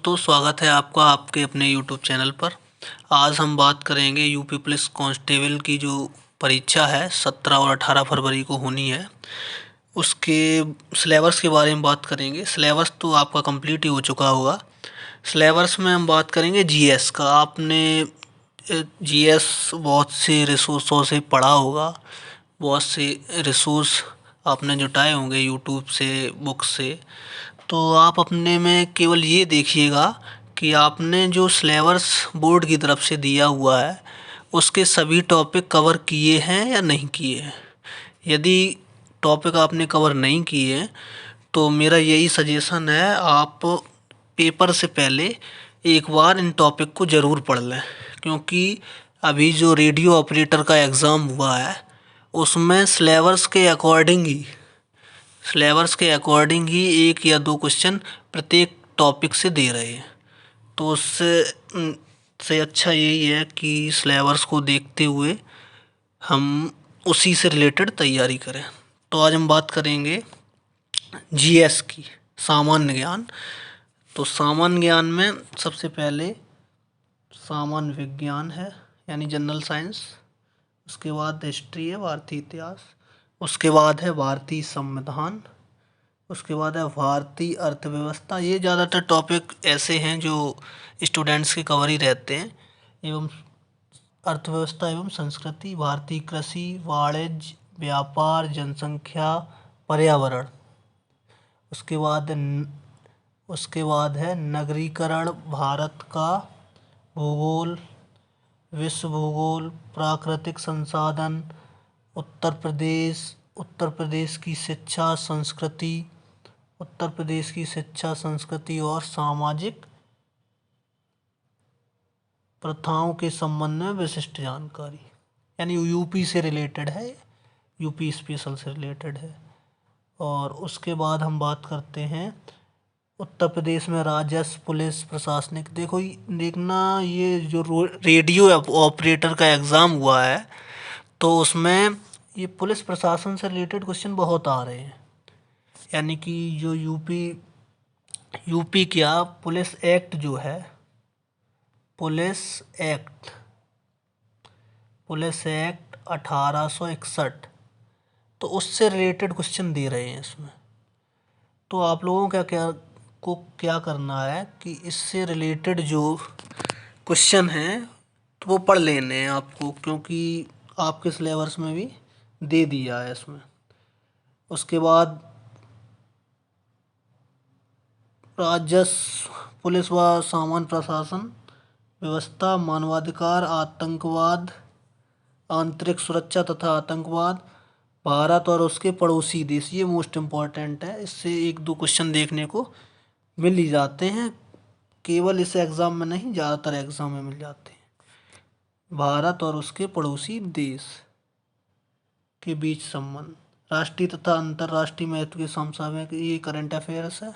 दोस्तों, स्वागत है आपका आपके अपने यूट्यूब चैनल पर। आज हम बात करेंगे यूपी पुलिस कांस्टेबल की जो परीक्षा है 17 और 18 फरवरी को होनी है, उसके सिलेबस के बारे में बात करेंगे। सिलेबस तो आपका कंप्लीट ही हो चुका होगा। सिलेबस में हम बात करेंगे जीएस का। आपने जीएस बहुत से रिसोर्सों से पढ़ा होगा, बहुत से रिसोर्स आपने जुटाए होंगे यूट्यूब से, बुक से। तो आप अपने में केवल ये देखिएगा कि आपने जो सिलेबस बोर्ड की तरफ से दिया हुआ है उसके सभी टॉपिक कवर किए हैं या नहीं किए हैं। यदि टॉपिक आपने कवर नहीं किए हैं तो मेरा यही सजेशन है, आप पेपर से पहले एक बार इन टॉपिक को ज़रूर पढ़ लें, क्योंकि अभी जो रेडियो ऑपरेटर का एग्ज़ाम हुआ है उसमें सिलेबस के अकॉर्डिंग ही एक या दो क्वेश्चन प्रत्येक टॉपिक से दे रहे हैं। तो उससे अच्छा यही है कि सिलेबस को देखते हुए हम उसी से रिलेटेड तैयारी करें। तो आज हम बात करेंगे जीएस की, सामान्य ज्ञान। तो सामान्य ज्ञान में सबसे पहले सामान्य विज्ञान है, यानी जनरल साइंस। उसके बाद हिस्ट्री है, भारतीय इतिहास। उसके बाद है भारतीय संविधान। उसके बाद है भारतीय अर्थव्यवस्था। ये ज़्यादातर टॉपिक ऐसे हैं जो स्टूडेंट्स के कवर ही रहते हैं। एवं अर्थव्यवस्था एवं संस्कृति, भारतीय कृषि, वाणिज्य, व्यापार, जनसंख्या, पर्यावरण। उसके बाद है नगरीकरण, भारत का भूगोल, विश्व भूगोल, प्राकृतिक संसाधन, उत्तर प्रदेश की शिक्षा संस्कृति, उत्तर प्रदेश की शिक्षा संस्कृति और सामाजिक प्रथाओं के संबंध में विशिष्ट जानकारी, यानी यूपी से रिलेटेड है, यूपी स्पेशल से रिलेटेड है। और उसके बाद हम बात करते हैं उत्तर प्रदेश में राजस्व, पुलिस, प्रशासनिक। देखना, ये जो रेडियो ऑपरेटर का एग्ज़ाम हुआ है तो उसमें ये पुलिस प्रशासन से रिलेटेड क्वेश्चन बहुत आ रहे हैं। यानी कि जो यूपी क्या पुलिस एक्ट जो है, पुलिस एक्ट 1861, तो उससे रिलेटेड क्वेश्चन दे रहे हैं इसमें। तो आप लोगों को क्या करना है कि इससे रिलेटेड जो क्वेश्चन हैं तो वो पढ़ लेने हैं आपको, क्योंकि आपके सिलेबस में भी दे दिया है इसमें। उसके बाद राजस्व, पुलिस व सामान्य प्रशासन व्यवस्था, मानवाधिकार, आतंकवाद, आंतरिक सुरक्षा तथा आतंकवाद, भारत और उसके पड़ोसी देश। ये मोस्ट इम्पॉर्टेंट है, इससे एक दो क्वेश्चन देखने को मिल ही जाते हैं। केवल इस एग्ज़ाम में नहीं, ज़्यादातर एग्ज़ाम में मिल जाते हैं। भारत और उसके पड़ोसी देश के बीच संबंध, राष्ट्रीय तथा अंतर्राष्ट्रीय महत्व के समसामयिक, ये करंट अफेयर्स है।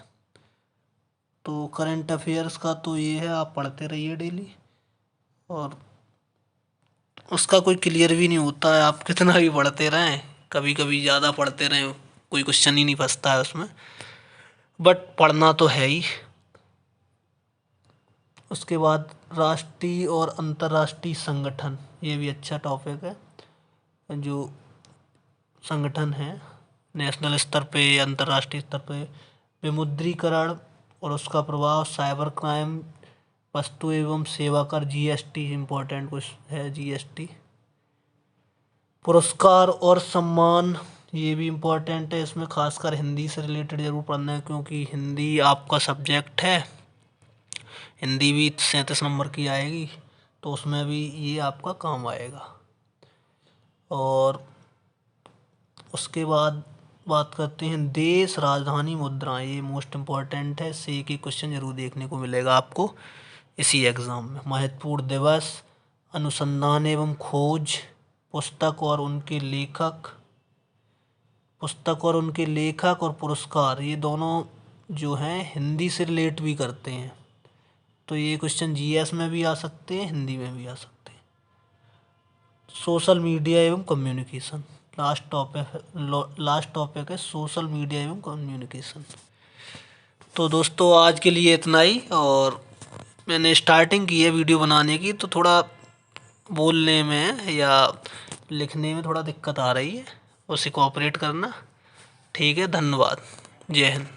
तो करंट अफेयर्स का तो ये है, आप पढ़ते रहिए डेली, और उसका कोई क्लियर भी नहीं होता है, आप कितना भी पढ़ते रहें, कभी कभी ज़्यादा पढ़ते रहें कोई क्वेश्चन ही नहीं फंसता है उसमें, बट पढ़ना तो है ही। उसके बाद राष्ट्रीय और अंतर्राष्ट्रीय संगठन, ये भी अच्छा टॉपिक है। जो संगठन है नेशनल स्तर पे, अंतर्राष्ट्रीय स्तर पे, विमुद्रीकरण और उसका प्रभाव, साइबर क्राइम, वस्तु एवं सेवा कर, जीएसटी इम्पोर्टेंट कुछ है, जीएसटी। पुरस्कार और सम्मान, ये भी इम्पोर्टेंट है। इसमें खासकर हिंदी से रिलेटेड ज़रूर पढ़ना है, क्योंकि हिंदी आपका सब्जेक्ट है। हिंदी भी 37 नंबर की आएगी, तो उसमें भी ये आपका काम आएगा। और उसके बाद बात करते हैं देश राजधानी मुद्राएं, ये मोस्ट इम्पॉर्टेंट है, इससे एक ही क्वेश्चन जरूर देखने को मिलेगा आपको इसी एग्ज़ाम में। महत्वपूर्ण दिवस, अनुसंधान एवं खोज, पुस्तक और उनके लेखक और पुरस्कार, ये दोनों जो हैं हिंदी से रिलेट भी करते हैं। तो ये क्वेश्चन जीएस में भी आ सकते हैं, हिंदी में भी आ सकते हैं। सोशल मीडिया एवं कम्युनिकेशन, लास्ट टॉपिक है सोशल मीडिया एवं कम्युनिकेशन। तो दोस्तों आज के लिए इतना ही। और मैंने स्टार्टिंग की है वीडियो बनाने की, तो थोड़ा बोलने में या लिखने में थोड़ा दिक्कत आ रही है, उसे कोऑपरेट करना। ठीक है, धन्यवाद। जय हिंद।